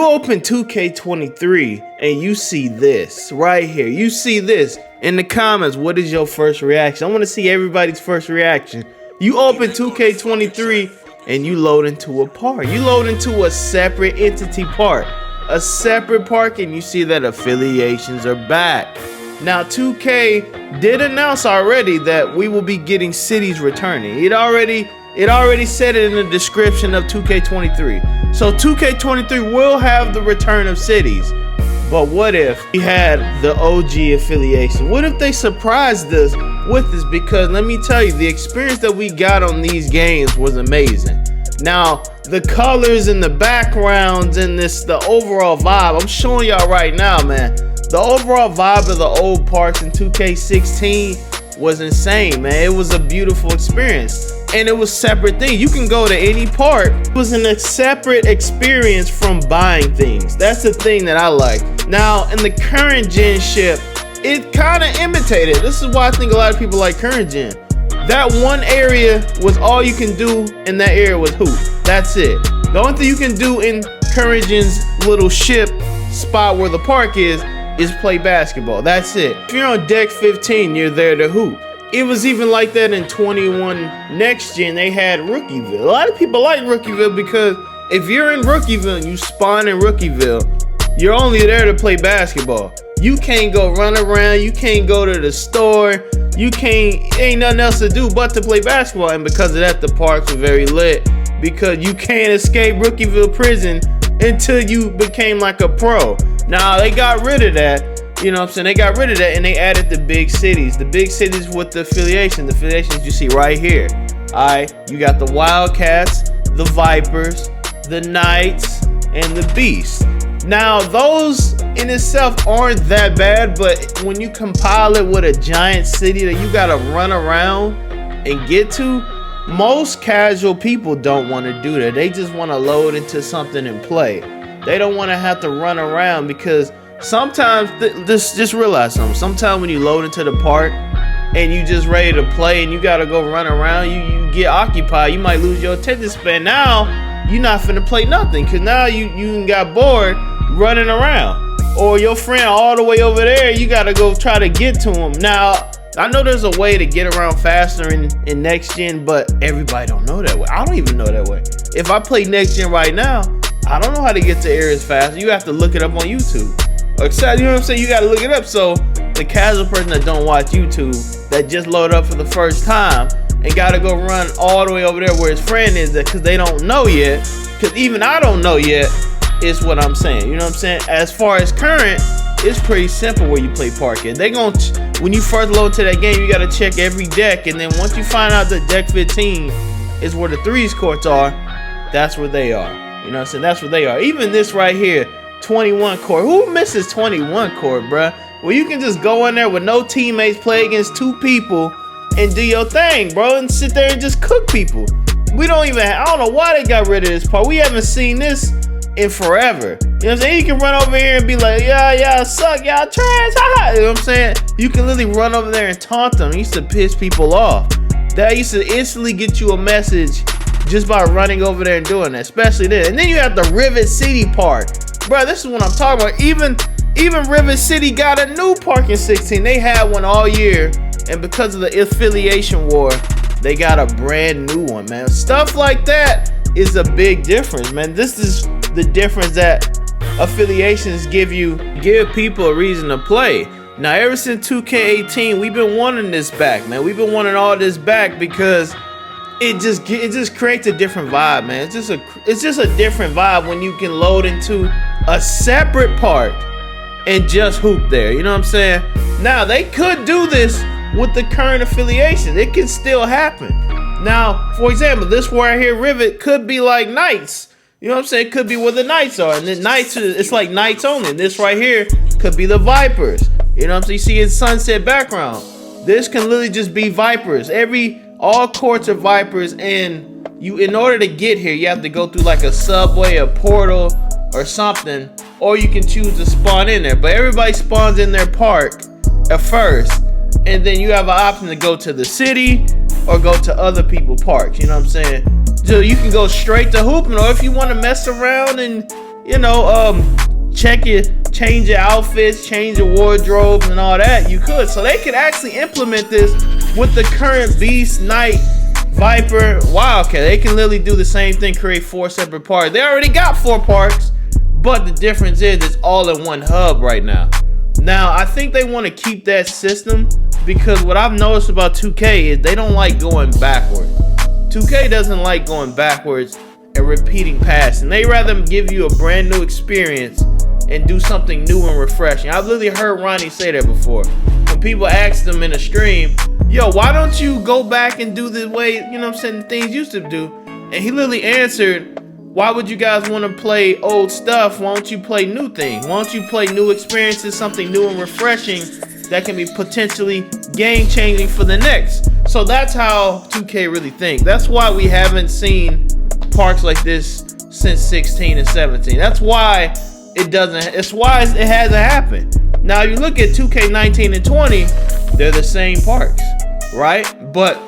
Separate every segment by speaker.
Speaker 1: You open 2K23 and you see this right here. You see this in the comments. What is your first reaction? I want to see everybody's first reaction. You open 2K23 and you load into a park. You load into a separate entity park. A separate park, and you see that affiliations are back. Now 2K did announce already that we will be getting cities returning. It already said it in the description of 2K23. So 2K23 will have the return of cities. But what if we had the OG affiliation? What if they surprised us with this? Because let me tell you, the experience that we got on these games was amazing. Now, the colors and the backgrounds and the overall vibe, I'm showing y'all right now, man. The overall vibe of the old parks in 2K16 was insane, man. It was a beautiful experience. And it was separate things. You can go to any park. It was a separate experience from buying things. That's the thing that I like. Now, in the current gen ship, it kind of imitated. This is why I think a lot of people like current gen. That one area was all you can do in that area was hoop. That's it. The only thing you can do in current gen's little ship spot where the park is play basketball. That's it. If you're on deck 15, you're there to hoop. It was even like that in 21 next gen. They had Rookieville. A lot of people like Rookieville because if you're in Rookieville and you spawn in Rookieville, you're only there to play basketball. You can't go run around. You can't go to the store. Ain't nothing else to do but to play basketball. And because of that, the parks were very lit because you can't escape Rookieville prison until you became like a pro. Now they got rid of that. You know what I'm saying? They got rid of that and they added the big cities. The big cities with the affiliation. The affiliations you see right here. Alright, you got the Wildcats, the Vipers, the Knights, and the Beasts. Now, those in itself aren't that bad, but when you compile it with a giant city that you gotta run around and get to, most casual people don't want to do that. They just want to load into something and play. They don't want to have to run around because sometimes, just realize something. Sometimes when you load into the park and you just ready to play and you gotta go run around, you get occupied. You might lose your attention span. Now you're not finna play nothing because now you got bored running around. Or your friend all the way over there, you gotta go try to get to him. Now I know there's a way to get around faster in next gen, but everybody don't know that way. I don't even know that way. If I play next gen right now, I don't know how to get to areas faster. You have to look it up on YouTube. Except, you know what I'm saying? You gotta look it up. So the casual person that don't watch YouTube, that just load up for the first time and gotta go run all the way over there where his friend is, because they don't know yet. Because even I don't know yet, is what I'm saying. You know what I'm saying? As far as current, it's pretty simple where you play park at. When you first load to that game, you gotta check every deck, and then once you find out that deck 15 is where the threes courts are, that's where they are. You know what I'm saying? That's where they are. Even this right here, 21 court. Who misses 21 court, bruh? Well, you can just go in there with no teammates, play against two people, and do your thing, bro, and sit there and just cook people. I don't know why they got rid of this part. We haven't seen this in forever. You know what I'm saying? You can run over here and be like, y'all suck, y'all trash, ha. You know what I'm saying? You can literally run over there and taunt them. It used to piss people off. That used to instantly get you a message just by running over there and doing that, especially this. And then you have the Rivet City Park. Bro, this is what I'm talking about. Even Rivet City got a new park in 16. They had one all year, and because of the affiliation war, they got a brand new one, man. Stuff like that is a big difference, man. This is the difference that affiliations give people a reason to play. Now, ever since 2K18, we've been wanting this back, man. We've been wanting all this back because it just creates a different vibe, man. It's just a different vibe when you can load into a separate park and just hoop there. You know what I'm saying? Now, they could do this with the current affiliation. It can still happen. Now, for example, this right here, Rivet, could be like Knights. You know what I'm saying? It could be where the Knights are. And then Knights, it's like Knights only. And this right here could be the Vipers. You know what I'm saying? You see his sunset background. This can literally just be Vipers. All courts are Vipers, and in order to get here, you have to go through like a subway, a portal, or something, or you can choose to spawn in there. But everybody spawns in their park at first, and then you have an option to go to the city or go to other people's parks. You know what I'm saying? So you can go straight to hooping, or if you want to mess around and you know, change your outfits, change your wardrobes and all that, you could. So they could actually implement this with the current Beast, Knight, Viper, Wildcat. They can literally do the same thing, create 4 separate parks. They already got 4 parks, but the difference is it's all in one hub right now. Now, I think they want to keep that system because what I've noticed about 2K is they don't like going backwards. 2K doesn't like going backwards and repeating past, and they rather give you a brand new experience and do something new and refreshing. I've literally heard Ronnie say that before. When people asked him in a stream, yo, why don't you go back and do the way, you know what I'm saying, the things you used to do? And he literally answered, why would you guys want to play old stuff? Why don't you play new things? Why don't you play new experiences, something new and refreshing that can be potentially game-changing for the next? So that's how 2K really think. That's why we haven't seen parks like this since 16 and 17. That's why it doesn't, it's why it hasn't happened. Now you look at 2K 19 and 20, they're the same parks, right? But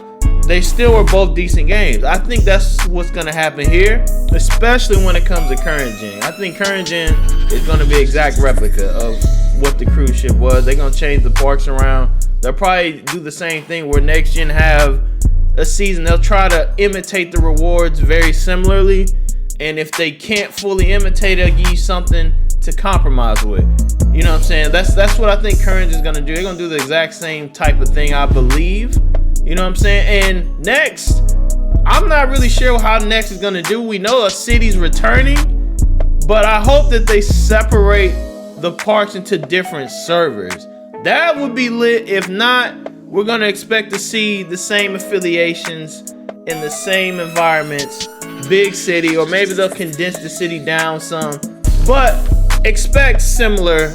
Speaker 1: they still are both decent games. I think that's what's gonna happen here, especially when it comes to current gen. I think current gen is gonna be an exact replica of what the cruise ship was. They're gonna change the parks around. They'll probably do the same thing where next gen have a season. They'll try to imitate the rewards very similarly, and if they can't fully imitate it, they'll give you something to compromise with. You know what I'm saying? That's what I think current is gonna do. They're gonna do the exact same type of thing, I believe. You know what I'm saying? And next, I'm not really sure how next is gonna do. We know a city's returning, but I hope that they separate the parks into different servers. That would be lit. If not, we're gonna expect to see the same affiliations in the same environments, big city, or maybe they'll condense the city down some, but expect similar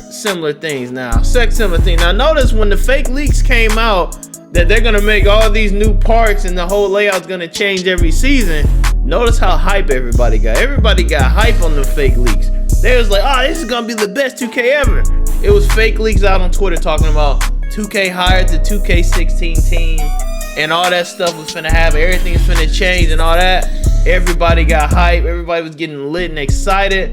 Speaker 1: things now. Now notice when the fake leaks came out that they're gonna make all these new parks and the whole layout's gonna change every season, notice how hype everybody got. Everybody got hype on the fake leaks. They was like, oh, this is gonna be the best 2K ever. It was fake leaks out on Twitter talking about 2K hired the 2K16 team and all that stuff was finna happen. Everything is finna change and all that. Everybody got hype. Everybody was getting lit and excited.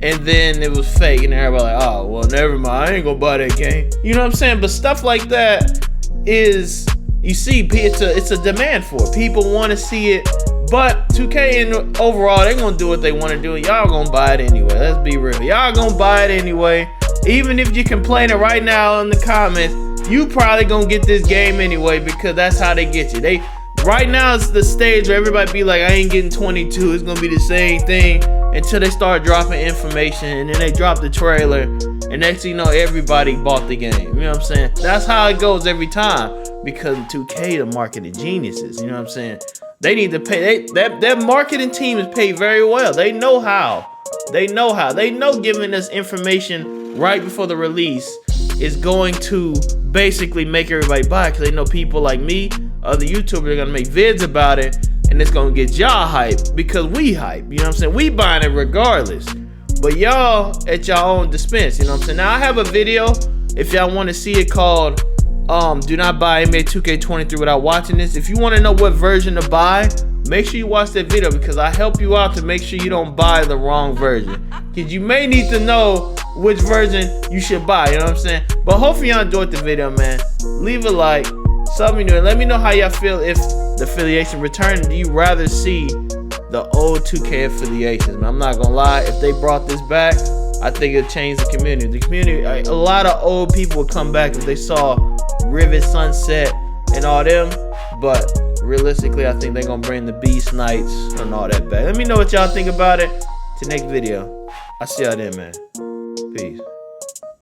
Speaker 1: And then it was fake. And everybody like, oh, well, never mind. I ain't gonna buy that game. You know what I'm saying? But stuff like that is, you see, it's a demand for it. People want to see it. But 2K and overall, they gonna do what they want to do. Y'all gonna buy it anyway. Let's be real. Y'all gonna buy it anyway. Even if you're complaining right now in the comments, you probably gonna get this game anyway because that's how they get you. Right now it's the stage where everybody be like, I ain't getting 22. It's gonna be the same thing until they start dropping information, and then they drop the trailer, and next thing you know, everybody bought the game. You know what I'm saying? That's how it goes every time because 2K, the marketing geniuses. You know what I'm saying? They need to pay. That marketing team is paid very well. They know how. They know giving us information right before the release is going to basically make everybody buy it, because they know people like me, other YouTubers, are gonna make vids about it, and it's gonna get y'all hype because we hype. You know what I'm saying? We buying it regardless. But y'all at y'all own dispense. You know what I'm saying? Now I have a video if y'all want to see it called do not buy NBA 2K23 without watching this. If you want to know what version to buy, make sure you watch that video because I help you out to make sure you don't buy the wrong version, because you may need to know which version you should buy. You know what I'm saying? But hopefully y'all enjoyed the video, man. Leave a like, sub me new, and let me know how y'all feel if the affiliation return. Do you rather see the old 2K affiliations? Man, I'm not gonna lie, if they brought this back, I think it'll change the community. The community, a lot of old people would come back if they saw Rivet, Sunset, and all them. But realistically, I think they're gonna bring the Beast, Knights, and all that back. Let me know what y'all think about it. Till next video, I'll see y'all then, man.